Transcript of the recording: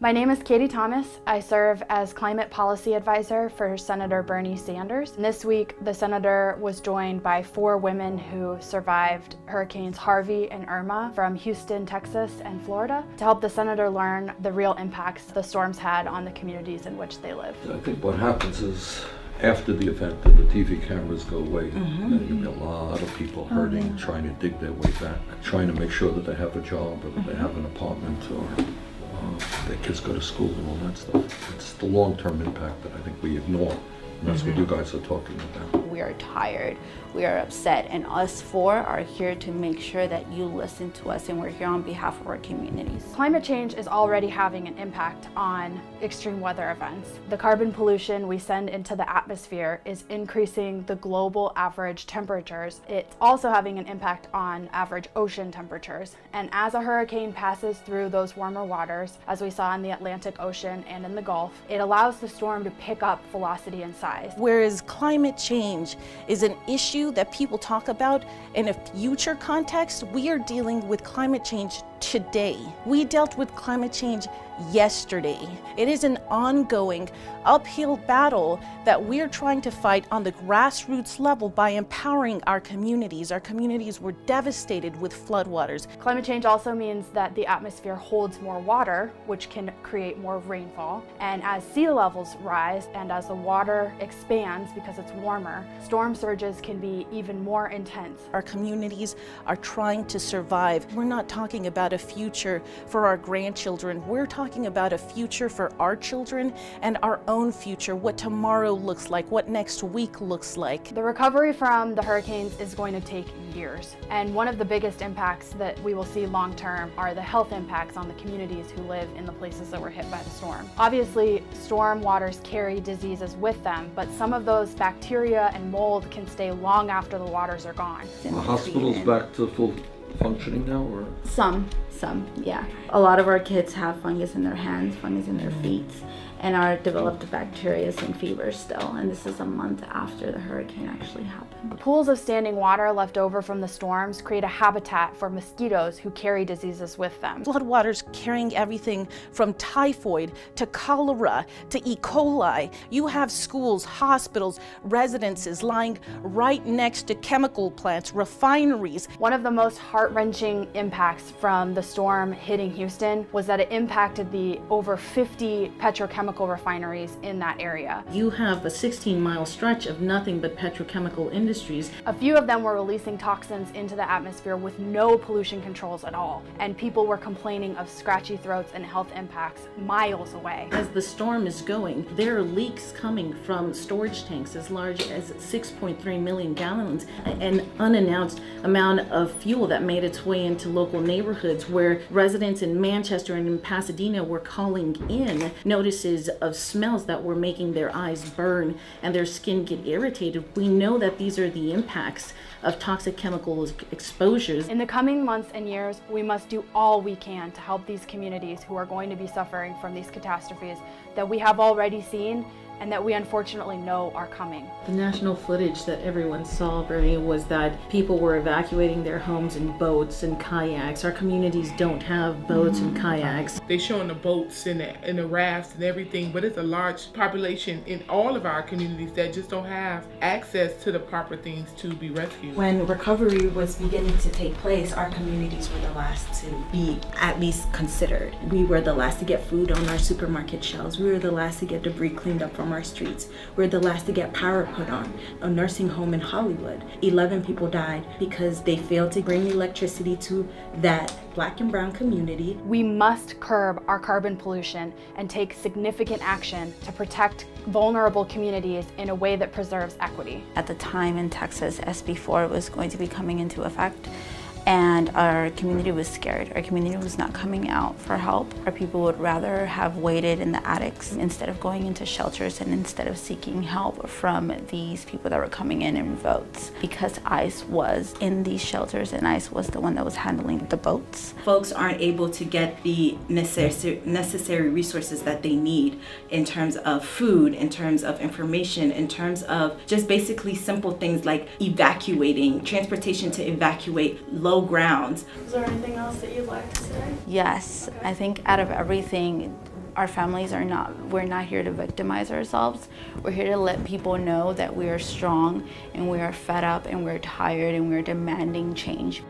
My name is Katie Thomas. I serve as Climate Policy Advisor for Senator Bernie Sanders. And this week, the Senator was joined by 4 women who survived Hurricanes Harvey and Irma from Houston, Texas, and Florida to help the Senator learn the real impacts the storms had on the communities in which they live. I think what happens is, after the event and the TV cameras go away, there'll be a lot of people hurting, trying to dig their way back, trying to make sure that they have a job or that they have an apartment or their kids go to school and all that stuff. It's the long-term impact that I think we ignore, and that's what you guys are talking about. We are tired, we are upset, and us 4 are here to make sure that you listen to us, and we're here on behalf of our communities. Climate change is already having an impact on extreme weather events. The carbon pollution we send into the atmosphere is increasing the global average temperatures. It's also having an impact on average ocean temperatures. And as a hurricane passes through those warmer waters, as we saw in the Atlantic Ocean and in the Gulf, it allows the storm to pick up velocity and size. Whereas climate change is an issue that people talk about in a future context, we are dealing with climate change today. We dealt with climate change yesterday. It is an ongoing uphill battle that we're trying to fight on the grassroots level by empowering our communities. Our communities were devastated with floodwaters. Climate change also means that the atmosphere holds more water, which can create more rainfall. And as sea levels rise and as the water expands because it's warmer, storm surges can be even more intense. Our communities are trying to survive. We're not talking about a future for our grandchildren. We're talking about a future for our children and our own future, what tomorrow looks like, what next week looks like. The recovery from the hurricanes is going to take years. And one of the biggest impacts that we will see long term are the health impacts on the communities who live in the places that were hit by the storm. Obviously, storm waters carry diseases with them, but some of those bacteria and mold can stay long after the waters are gone. The hospital's back to full functioning now, or? Some, yeah. A lot of our kids have fungus in their hands, fungus in their feet, and are developed bacteria and fevers still, and this is a month after the hurricane actually happened. Pools of standing water left over from the storms create a habitat for mosquitoes who carry diseases with them. Floodwaters carrying everything from typhoid to cholera to E. coli. You have schools, hospitals, residences lying right next to chemical plants, refineries. One of the most heart-wrenching impacts from the storm hitting Houston was that it impacted the over 50 petrochemical refineries in that area. You have a 16-mile stretch of nothing but petrochemical industries. A few of them were releasing toxins into the atmosphere with no pollution controls at all, and people were complaining of scratchy throats and health impacts miles away. As the storm is going, there are leaks coming from storage tanks as large as 6.3 million gallons, an unannounced amount of fuel that made its way into local neighborhoods where residents in Manchester and in Pasadena were calling in notices of smells that were making their eyes burn and their skin get irritated. We know that these are the impacts of toxic chemical exposures. In the coming months and years, we must do all we can to help these communities who are going to be suffering from these catastrophes that we have already seen and that we unfortunately know are coming. The national footage that everyone saw, Bernie, was that people were evacuating their homes in boats and kayaks. Our communities don't have boats and kayaks. They're showing the boats and the rafts and everything, but it's a large population in all of our communities that just don't have access to the proper things to be rescued. When recovery was beginning to take place, our communities were the last to be at least considered. We were the last to get food on our supermarket shelves. We were the last to get debris cleaned up from our streets. We're the last to get power put on. A nursing home in Hollywood, 11 people died because they failed to bring electricity to that Black and brown community. We must curb our carbon pollution and take significant action to protect vulnerable communities in a way that preserves equity. At the time in Texas, SB 4 was going to be coming into effect, and our community was scared. Our community was not coming out for help. Our people would rather have waited in the attics instead of going into shelters and instead of seeking help from these people that were coming in boats, because ICE was in these shelters and ICE was the one that was handling the boats. Folks aren't able to get the necessary resources that they need in terms of food, in terms of information, in terms of just basically simple things like evacuating, transportation to evacuate low grounds. Is there anything else that you'd like to say? Yes, I think out of everything, Our families are not, we're not here to victimize ourselves. We're here to let people know that we are strong and we are fed up and we're tired and we're demanding change.